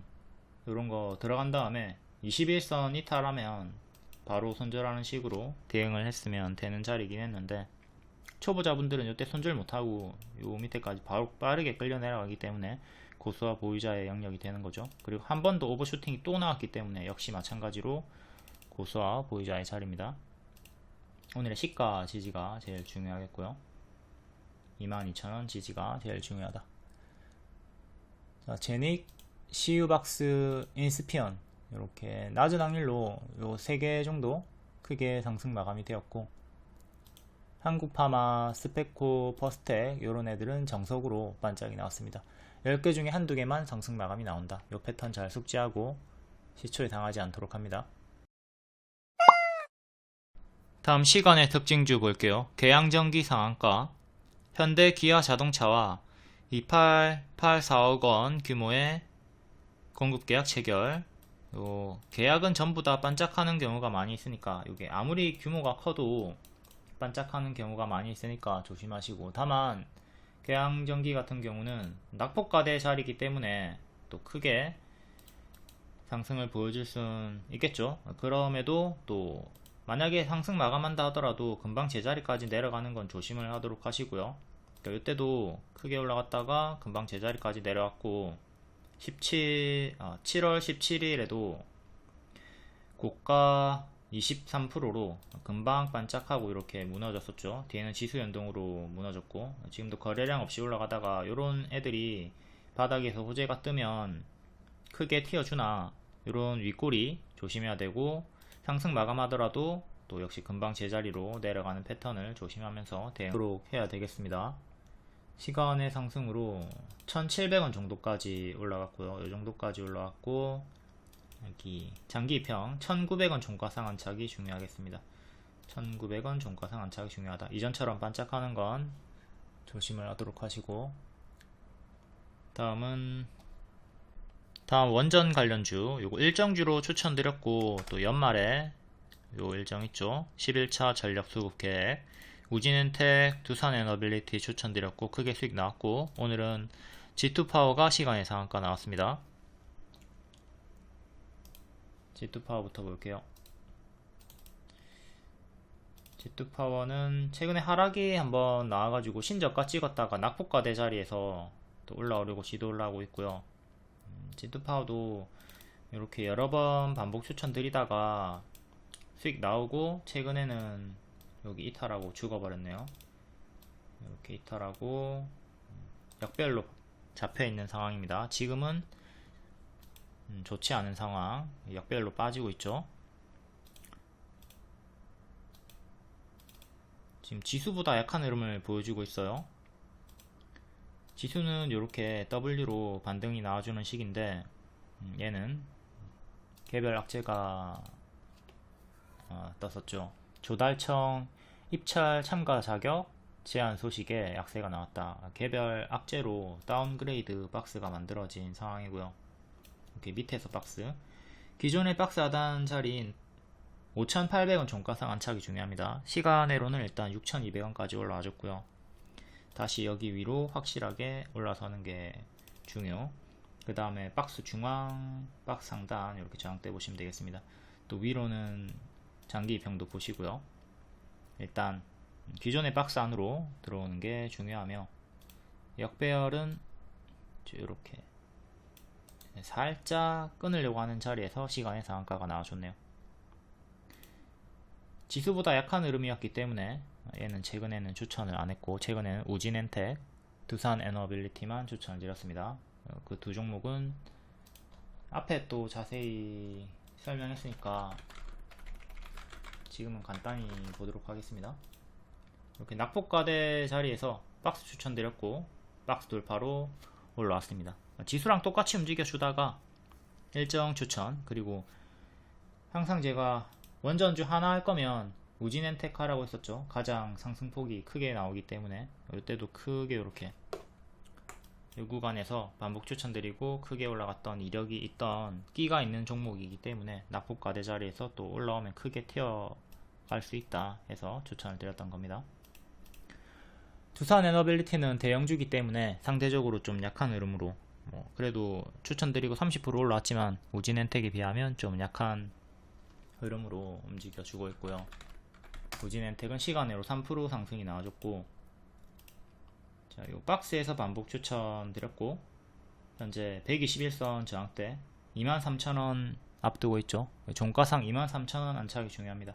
이런 거 들어간 다음에 21선 이탈하면 바로 손절하는 식으로 대응을 했으면 되는 자리긴 했는데, 초보자분들은 이때 손절 못하고 요 밑에까지 바로 빠르게 끌려 내려가기 때문에 고수와 보유자의 영역이 되는 거죠. 그리고 한 번 더 오버슈팅이 또 나왔기 때문에 역시 마찬가지로 고수와 보유자의 자리입니다. 오늘의 시가 지지가 제일 중요하겠고요. 22,000원 지지가 제일 중요하다. 자, 제닉, CU박스, 인스피언 이렇게 낮은 확률로 요 3개 정도 크게 상승 마감이 되었고, 한국파마, 스페코, 퍼스텍 이런 애들은 정석으로 반짝이 나왔습니다. 10개 중에 한두 개만 상승 마감이 나온다. 요 패턴 잘 숙지하고 시초에 당하지 않도록 합니다. 다음 시간의 특징주 볼게요. 계양전기 상한가, 현대 기아 자동차와 2884억 원 규모의 공급계약 체결. 요 계약은 전부 다 반짝하는 경우가 많이 있으니까, 이게 아무리 규모가 커도 반짝하는 경우가 많이 있으니까 조심하시고, 다만 계양전기 같은 경우는 낙폭과대 자리이기 때문에 또 크게 상승을 보여줄 순 있겠죠. 그럼에도 또 만약에 상승 마감한다 하더라도 금방 제자리까지 내려가는 건 조심을 하도록 하시고요. 그러니까 이때도 크게 올라갔다가 금방 제자리까지 내려왔고, 7월 17일에도 고가 23%로 금방 반짝하고 이렇게 무너졌었죠. 뒤에는 지수 연동으로 무너졌고, 지금도 거래량 없이 올라가다가 이런 애들이 바닥에서 호재가 뜨면 크게 튀어주나 이런 윗꼬리 조심해야 되고, 상승 마감하더라도 또 역시 금방 제자리로 내려가는 패턴을 조심하면서 대응하도록 해야 되겠습니다. 시간의 상승으로 1700원 정도까지 올라갔고요. 이 정도까지 올라왔고, 여기 장기 입형 1900원 종가 상한착이 중요하겠습니다. 1900원 종가 상한착이 중요하다. 이전처럼 반짝하는 건 조심을 하도록 하시고, 다음 원전 관련주, 요거 일정주로 추천드렸고, 또 연말에 요 일정 있죠. 11차 전력 수급 계획, 우진엔텍, 두산에너빌리티 추천드렸고 크게 수익 나왔고, 오늘은 G2파워가 시간의 상한가 나왔습니다. G2파워부터 볼게요. G2파워는 최근에 하락이 한번 나와가지고 신저가 찍었다가 낙폭과대 자리에서 또 올라오려고 시도를 하고 있고요. G2파워도 이렇게 여러 번 반복 추천드리다가 수익 나오고, 최근에는 여기 이탈하고 죽어버렸네요. 이렇게 이탈하고 역별로 잡혀있는 상황입니다. 지금은 좋지 않은 상황, 역별로 빠지고 있죠. 지금 지수보다 약한 흐름을 보여주고 있어요. 지수는 이렇게 W로 반등이 나와주는 식인데, 얘는 개별 악재가 떴었죠. 조달청 입찰 참가 자격 제한 소식에 약세가 나왔다. 개별 악재로 다운그레이드 박스가 만들어진 상황이고요. 이렇게 밑에서 박스, 기존의 박스 하단 자리인 5,800원 종가상 안착이 중요합니다. 시간으로는 일단 6,200원까지 올라와줬고요. 다시 여기 위로 확실하게 올라서는 게 중요. 그 다음에 박스 중앙, 박스 상단 이렇게 저항대 보시면 되겠습니다. 또 위로는 장기 입형도 보시고요. 일단 기존의 박스 안으로 들어오는 게 중요하며, 역배열은 이렇게 살짝 끊으려고 하는 자리에서 시간의 상한가가 나와줬네요. 지수보다 약한 흐름이었기 때문에 얘는 최근에는 추천을 안했고, 최근에는 우진엔텍, 두산 에너빌리티만 추천을 드렸습니다. 그 두 종목은 앞에 또 자세히 설명했으니까 지금은 간단히 보도록 하겠습니다. 이렇게 낙폭과대 자리에서 박스 추천드렸고, 박스 돌파로 올라왔습니다. 지수랑 똑같이 움직여 주다가 일정 추천, 그리고 항상 제가 원전주 하나 할 거면 우진엔텍 하라고 했었죠. 가장 상승폭이 크게 나오기 때문에 이때도 크게 이렇게 이 구간에서 반복 추천드리고, 크게 올라갔던 이력이 있던 끼가 있는 종목이기 때문에 낙폭과대 자리에서 또 올라오면 크게 튀어갈 수 있다 해서 추천을 드렸던 겁니다. 두산 에너빌리티는 대형주기 때문에 상대적으로 좀 약한 흐름으로, 그래도 추천드리고 30% 올라왔지만 우진엔텍에 비하면 좀 약한 흐름으로 움직여주고 있고요. 우진엔텍은 시간으로 3% 상승이 나와줬고, 자, 이 박스에서 반복 추천드렸고, 현재 121선 저항대 23,000원 앞두고 있죠. 종가상 23,000원 안착이 중요합니다.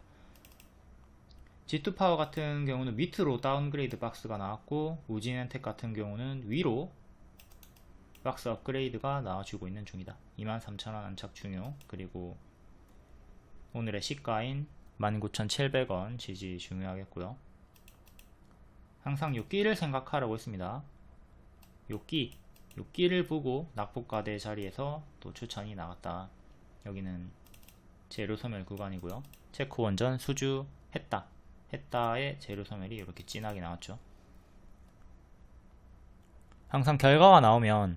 G2파워 같은 경우는 밑으로 다운그레이드 박스가 나왔고, 우진엔텍 같은 경우는 위로 박스 업그레이드가 나와주고 있는 중이다. 23,000원 안착 중요, 그리고 오늘의 시가인 19,700원 지지 중요하겠고요. 항상 요 끼를 생각하라고 했습니다. 요 끼를 보고 낙폭과대 자리에서 또 추천이 나왔다. 여기는 재료소멸 구간이고요. 체코 원전 수주 했다의 재료소멸이 이렇게 진하게 나왔죠. 항상 결과가 나오면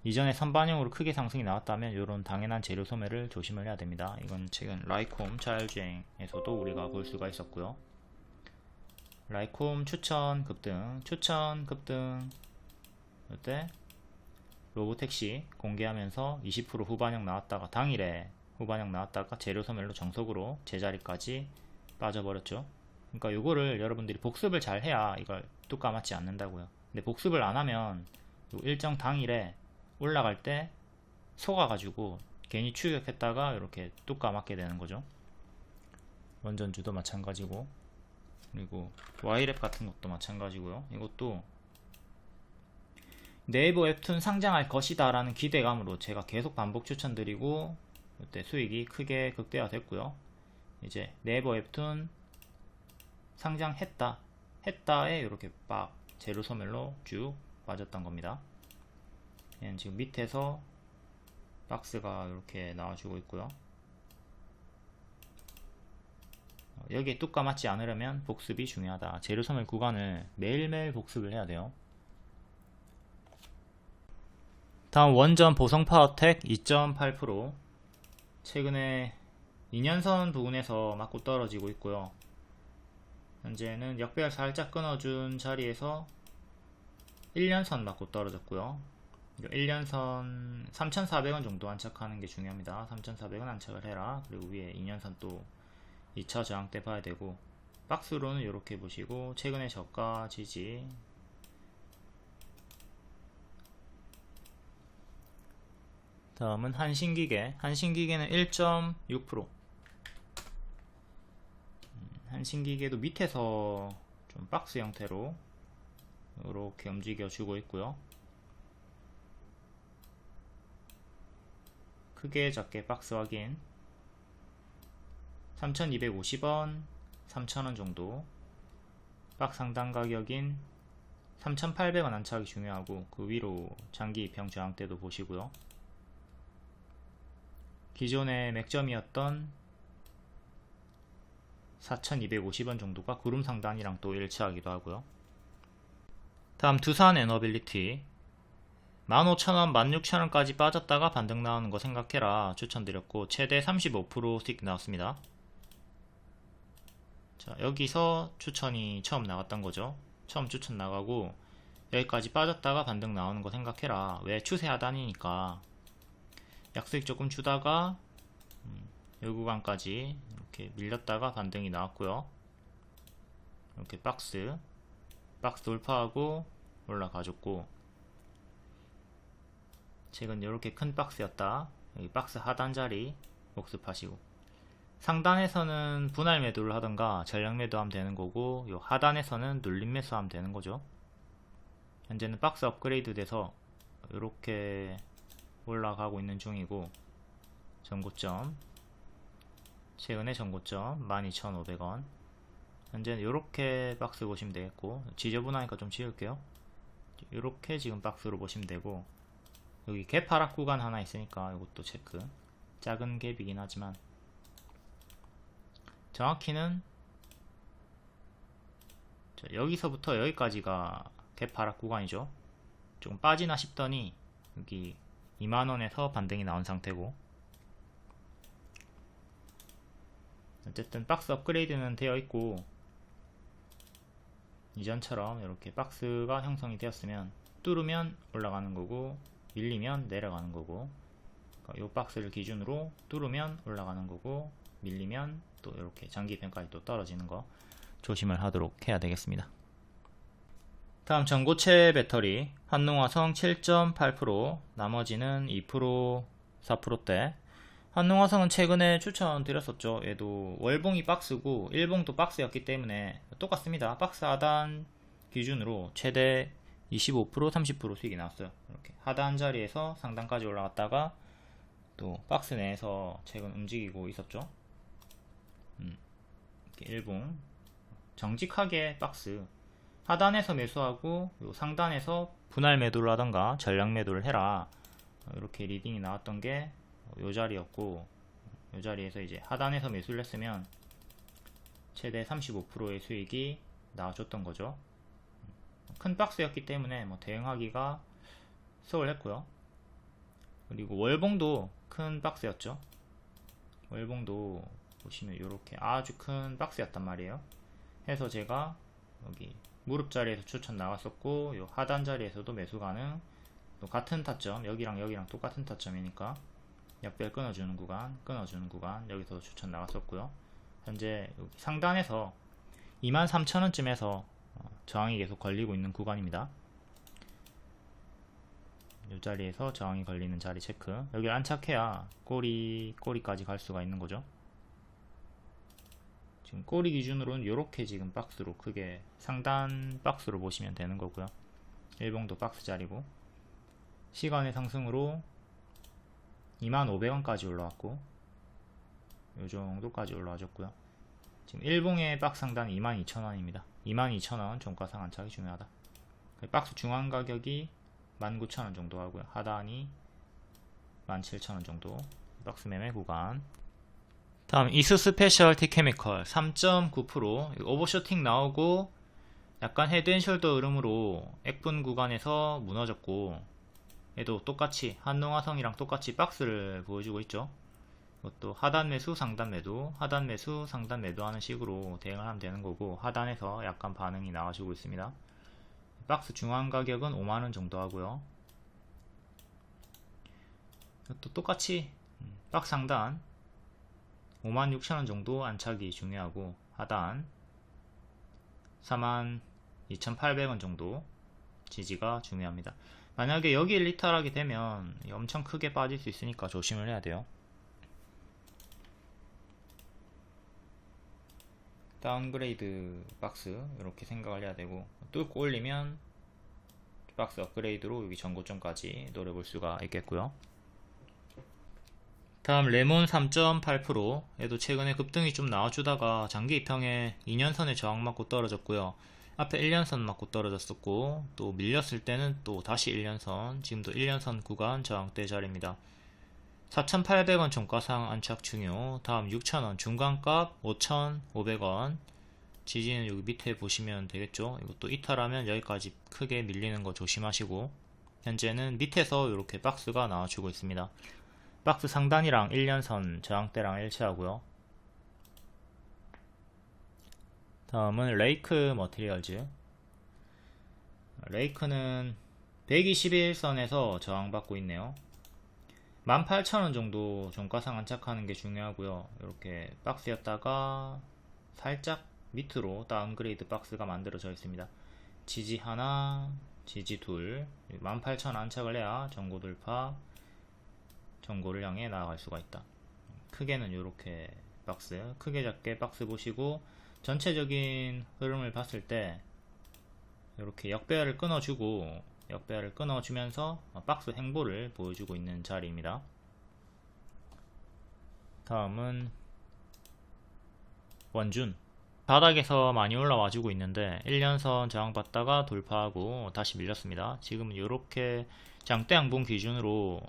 이전에 선반영으로 크게 상승이 나왔다면 이런 당연한 재료 소멸을 조심을 해야 됩니다. 이건 최근 라이콤 자율주행에서도 우리가 볼 수가 있었고요. 라이콤 추천 급등 이때 로보택시 공개하면서 20% 후반영 나왔다가, 당일에 후반영 나왔다가 재료 소멸로 정석으로 제자리까지 빠져버렸죠. 그러니까 요거를 여러분들이 복습을 잘 해야 이걸 뚝 까맞지 않는다고요. 근데 복습을 안 하면 일정 당일에 올라갈 때 속아가지고 괜히 추격했다가 이렇게 뚝 까맞게 되는 거죠. 원전주도 마찬가지고, 그리고 Y랩 같은 것도 마찬가지고요. 이것도 네이버 웹툰 상장할 것이다 라는 기대감으로 제가 계속 반복 추천드리고, 이때 수익이 크게 극대화됐고요. 이제 네이버 웹툰 상장했다에 이렇게 빡 재료 소멸로 쭉 빠졌던 겁니다. 얘는 지금 밑에서 박스가 이렇게 나와주고 있고요. 여기에 뚝 까맞지 않으려면 복습이 중요하다. 재료 소멸 구간을 매일매일 복습을 해야 돼요. 다음 원전 보성파워텍 2.8%, 최근에 2년선 부근에서 맞고 떨어지고 있고요. 현재는 역배열 살짝 끊어준 자리에서 1년선 맞고 떨어졌고요. 1년선 3,400원 정도 안착하는 게 중요합니다. 3,400원 안착을 해라. 그리고 위에 2년선 또 2차 저항 때 봐야 되고, 박스로는 이렇게 보시고, 최근의 저가 지지, 다음은 한신기계는 1.6%. 한신기계도 밑에서 좀 박스 형태로 이렇게 움직여주고 있고요. 크게 작게 박스 확인, 3,250원, 3,000원 정도, 박스 상단 가격인 3,800원 안착이 중요하고, 그 위로 장기 입형 저항대도 보시고요. 기존의 맥점이었던 4,250원 정도가 구름 상단이랑 또 일치하기도 하고요. 다음 두산 에너빌리티 15,000원, 16,000원까지 빠졌다가 반등 나오는 거 생각해라 추천드렸고, 최대 35%씩 나왔습니다. 자, 여기서 추천이 처음 나갔던 거죠. 처음 추천 나가고 여기까지 빠졌다가 반등 나오는 거 생각해라. 왜? 추세 하단이니까 약수익 조금 주다가 요 구간까지 이렇게 밀렸다가 반등이 나왔고요. 이렇게 박스 돌파하고 올라가줬고, 최근 이렇게 큰 박스였다. 여기 박스 하단 자리 복습하시고, 상단에서는 분할 매도를 하던가 전량 매도하면 되는 거고, 요 하단에서는 눌림 매수하면 되는 거죠. 현재는 박스 업그레이드 돼서 이렇게 올라가고 있는 중이고, 전고점, 최근의 전고점 12,500원. 현재는 이렇게 박스 보시면 되겠고, 지저분하니까 좀 지울게요. 이렇게 지금 박스로 보시면 되고, 여기 갭 하락 구간 하나 있으니까 이것도 체크. 작은 갭이긴 하지만 정확히는 여기서부터 여기까지가 갭 하락 구간이죠. 조금 빠지나 싶더니 여기 2만원에서 반등이 나온 상태고, 어쨌든 박스 업그레이드는 되어 있고, 이전처럼 이렇게 박스가 형성이 되었으면 뚫으면 올라가는 거고, 밀리면 내려가는 거고, 이 박스를 기준으로 뚫으면 올라가는 거고, 밀리면 또 이렇게 장기평까지 또 떨어지는 거 조심을 하도록 해야 되겠습니다. 다음 전고체 배터리 한농화성 7.8%, 나머지는 2%, 4%대. 한농화성은 최근에 추천드렸었죠. 얘도 월봉이 박스고 일봉도 박스였기 때문에 똑같습니다. 박스 하단 기준으로 최대 25%, 30% 수익이 나왔어요. 이렇게 하단 자리에서 상단까지 올라갔다가 또 박스 내에서 최근 움직이고 있었죠. 이렇게 일봉 정직하게 박스 하단에서 매수하고 요 상단에서 분할 매도를 하던가 전량 매도를 해라, 이렇게 리딩이 나왔던 게 요 자리였고, 요 자리에서 이제 하단에서 매수를 했으면 최대 35%의 수익이 나와줬던 거죠. 큰 박스였기 때문에 뭐 대응하기가 수월했고요. 그리고 월봉도 큰 박스였죠. 월봉도 보시면 이렇게 아주 큰 박스였단 말이에요. 해서 제가 여기 무릎 자리에서 추천 나왔었고, 요 하단 자리에서도 매수 가능, 또 같은 타점, 여기랑 여기랑 똑같은 타점이니까 약별 끊어주는 구간 여기서 추천 나왔었고요. 현재 여기 상단에서 23,000원쯤에서 저항이 계속 걸리고 있는 구간입니다. 이 자리에서 저항이 걸리는 자리 체크. 여기 안착해야 꼬리까지 갈 수가 있는 거죠. 지금 꼬리 기준으로는 이렇게 지금 박스로 크게 상단 박스로 보시면 되는 거고요. 일봉도 박스 자리고, 시간의 상승으로 25,000원까지 올라왔고, 요 정도까지 올라와줬고요. 지금 일봉의 박스 상단이 22,000원입니다. 22,000원 종가상 안착이 중요하다. 박스 중앙 가격이 19,000원 정도 하고요. 하단이 17,000원 정도 박스 매매 구간. 다음 이수 스페셜티 케미컬 3.9%, 오버쇼팅 나오고 약간 헤드앤숄더 흐름으로 액분 구간에서 무너졌고, 얘도 똑같이 한농화성이랑 똑같이 박스를 보여주고 있죠. 이것도 하단 매수 상단 매도, 하단 매수 상단 매도 하는 식으로 대응을 하면 되는 거고, 하단에서 약간 반응이 나와주고 있습니다. 박스 중앙 가격은 5만원 정도 하고요. 이것도 똑같이 박스 상단 56,000원 정도 안착이 중요하고, 하단 42,800원 정도 지지가 중요합니다. 만약에 여기에 리탈하게 되면 엄청 크게 빠질 수 있으니까 조심을 해야 돼요. 다운그레이드 박스 이렇게 생각을 해야 되고, 뚫고 올리면 박스 업그레이드로 여기 전고점까지 노려볼 수가 있겠고요. 다음 레몬 3.8%, 얘도 최근에 급등이 좀 나와주다가 장기 이평에 2년선에 저항 맞고 떨어졌고요. 앞에 1년선 맞고 떨어졌었고, 또 밀렸을 때는 또 다시 1년선, 지금도 1년선 구간 저항대 자리입니다. 4,800원 종가상 안착 중요. 다음 6,000원 중간값 5,500원, 지지는 여기 밑에 보시면 되겠죠. 이것도 이탈하면 여기까지 크게 밀리는 거 조심하시고, 현재는 밑에서 이렇게 박스가 나와주고 있습니다. 박스 상단이랑 1년선 저항대랑 일치하고요. 다음은 레이크 머티리얼즈. 레이크는 121선에서 저항받고 있네요. 18,000원 정도 종가상 안착하는 게 중요하고요. 이렇게 박스였다가 살짝 밑으로 다운그레이드 박스가 만들어져 있습니다. 지지 하나, 지지 둘, 18,000 안착을 해야 전고 돌파, 전고를 향해 나아갈 수가 있다. 크게는 이렇게 박스, 크게 작게 박스 보시고 전체적인 흐름을 봤을 때 이렇게 역배열을 끊어주고 역배열을 끊어주면서 박스 행보를 보여주고 있는 자리입니다. 다음은 원준, 바닥에서 많이 올라와주고 있는데 1년선 저항받다가 돌파하고 다시 밀렸습니다. 지금은 이렇게 장대 양봉 기준으로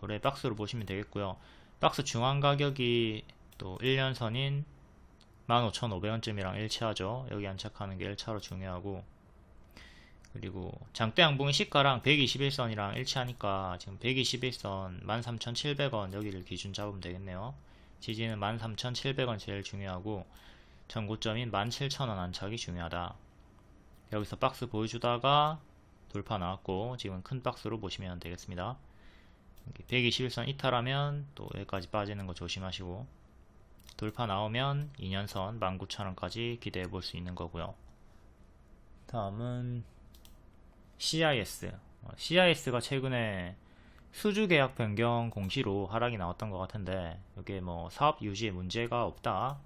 올해 박스로 보시면 되겠고요. 박스 중앙 가격이 또 1년선인 15,500원쯤이랑 일치하죠. 여기 안착하는 게 1차로 중요하고, 그리고 장대 양봉의 시가랑 121선이랑 일치하니까 지금 121선 13,700원 여기를 기준 잡으면 되겠네요. 지지는 13,700원 제일 중요하고 전고점인 17,000원 안착이 중요하다. 여기서 박스 보여주다가 돌파 나왔고 지금은 큰 박스로 보시면 되겠습니다. 121선 이탈하면 또 여기까지 빠지는 거 조심하시고, 돌파 나오면 2년선 19,000원까지 기대해 볼 수 있는 거고요. 다음은 CIS. CIS가 최근에 수주 계약 변경 공시로 하락이 나왔던 것 같은데, 이게 뭐 사업 유지에 문제가 없다,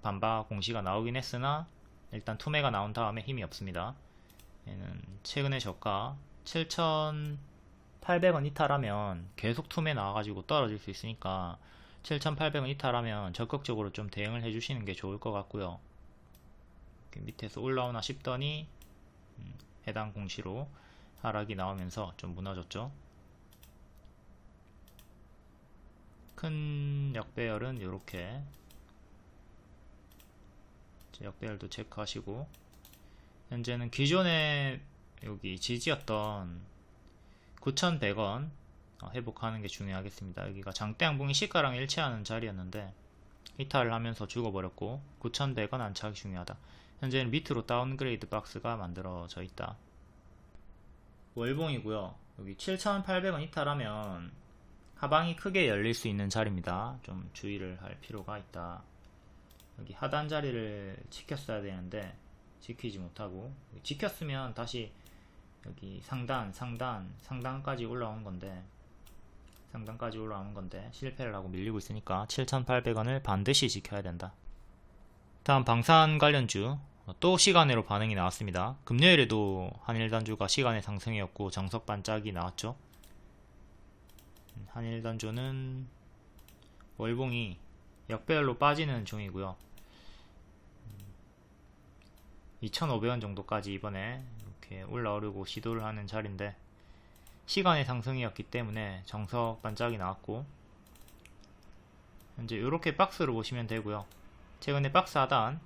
반박 공시가 나오긴 했으나 일단 투매가 나온 다음에 힘이 없습니다. 얘는 최근에 저가 7,800원 이탈하면 계속 투매 나와가지고 떨어질 수 있으니까 7,800원 이탈하면 적극적으로 좀 대응을 해주시는 게 좋을 것 같고요. 밑에서 올라오나 싶더니 해당 공시로 하락이 나오면서 좀 무너졌죠. 큰 역배열은 이렇게 역배열도 체크하시고, 현재는 기존에 여기 지지였던 9,100원 회복하는 게 중요하겠습니다. 여기가 장대 양봉이 시가랑 일치하는 자리였는데 이탈을 하면서 죽어버렸고 9,100원 안착이 중요하다. 현재는 밑으로 다운그레이드 박스가 만들어져 있다. 월봉이고요. 여기 7,800원 이탈하면 하방이 크게 열릴 수 있는 자리입니다. 좀 주의를 할 필요가 있다. 여기 하단 자리를 지켰어야 되는데 지키지 못하고, 지켰으면 다시 여기 상단까지 올라오는 건데 실패를 하고 밀리고 있으니까 7,800원을 반드시 지켜야 된다. 다음 방산 관련주, 또 시간외로 반응이 나왔습니다. 금요일에도 한일단주가 시간의 상승이었고 정석 반짝이 나왔죠. 한일단주는 월봉이 역배열로 빠지는 중이고요. 2,500원 정도까지 이번에 이렇게 올라오려고 시도를 하는 자리인데 시간의 상승이었기 때문에 정석 반짝이 나왔고, 현재 이렇게 박스로 보시면 되고요. 최근에 박스 하단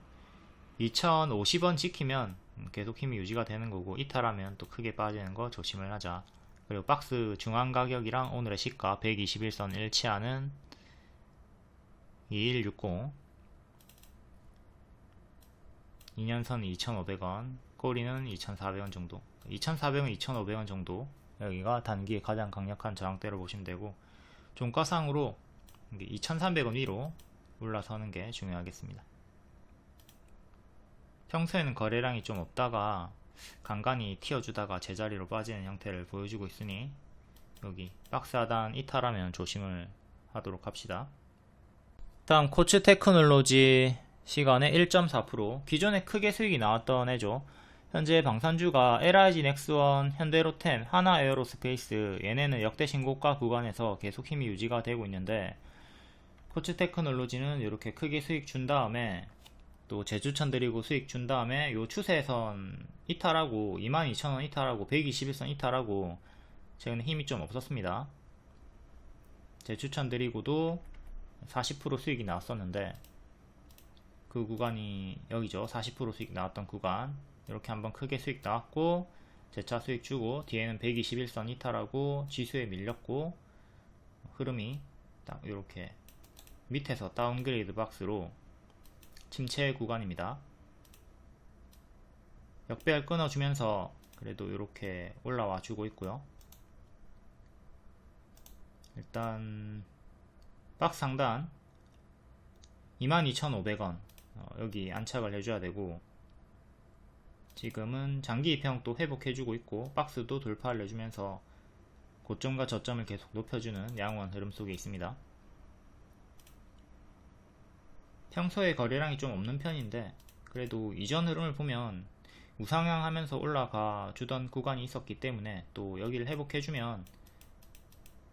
2,050원 지키면 계속 힘이 유지가 되는 거고, 이탈하면 또 크게 빠지는 거 조심을 하자. 그리고 박스 중앙 가격이랑 오늘의 시가 121선 일치하는 2160, 2년선 2,500원, 꼬리는 2,400원 정도, 2,400원, 2,500원 정도, 여기가 단기에 가장 강력한 저항대로 보시면 되고, 종가상으로 2,300원 위로 올라서는 게 중요하겠습니다. 평소에는 거래량이 좀 없다가 간간히 튀어주다가 제자리로 빠지는 형태를 보여주고 있으니 여기 박스 하단 이탈하면 조심을 하도록 합시다. 다음 코츠 테크놀로지, 시간에 1.4%, 기존에 크게 수익이 나왔던 애죠. 현재 방산주가 LIG 넥스원, 현대로템, 하나에어로스페이스, 얘네는 역대 신고가 구간에서 계속 힘이 유지가 되고 있는데, 코츠 테크놀로지는 이렇게 크게 수익 준 다음에 또 재추천 드리고 수익 준 다음에 요 추세선 이탈하고 22,000원 이탈하고 121선 이탈하고 최근에 힘이 좀 없었습니다. 재추천 드리고도 40% 수익이 나왔었는데 그 구간이 여기죠. 40% 수익 나왔던 구간, 이렇게 한번 크게 수익 나왔고 재차 수익 주고 뒤에는 121선 이탈하고 지수에 밀렸고, 흐름이 딱 이렇게 밑에서 다운그레이드 박스로 침체 구간입니다. 역배열 끊어주면서 그래도 이렇게 올라와 주고 있고요. 일단 박스 상단 22,500원 여기 안착을 해줘야 되고, 지금은 장기 이평도 회복해주고 있고 박스도 돌파를 해주면서 고점과 저점을 계속 높여주는 양호한 흐름 속에 있습니다. 평소에 거래량이 좀 없는 편인데 그래도 이전 흐름을 보면 우상향 하면서 올라가 주던 구간이 있었기 때문에 또 여기를 회복해주면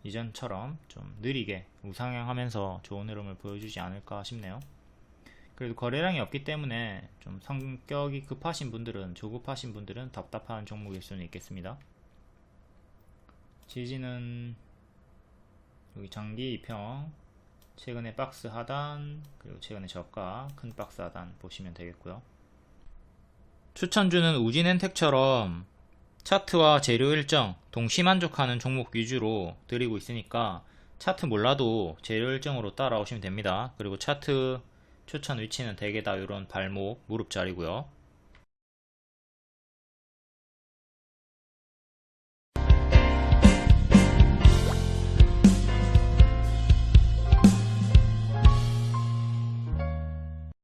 이전처럼 좀 느리게 우상향 하면서 좋은 흐름을 보여주지 않을까 싶네요. 그래도 거래량이 없기 때문에 좀 성격이 급하신 분들은, 조급하신 분들은 답답한 종목일 수는 있겠습니다. 지지는 여기 장기 2평, 최근에 박스 하단, 그리고 최근에 저가 큰 박스 하단 보시면 되겠고요. 추천주는 우진엔텍처럼 차트와 재료 일정 동시 만족하는 종목 위주로 드리고 있으니까 차트 몰라도 재료 일정으로 따라오시면 됩니다. 그리고 차트 추천 위치는 대개 다 이런 발목, 무릎 자리고요.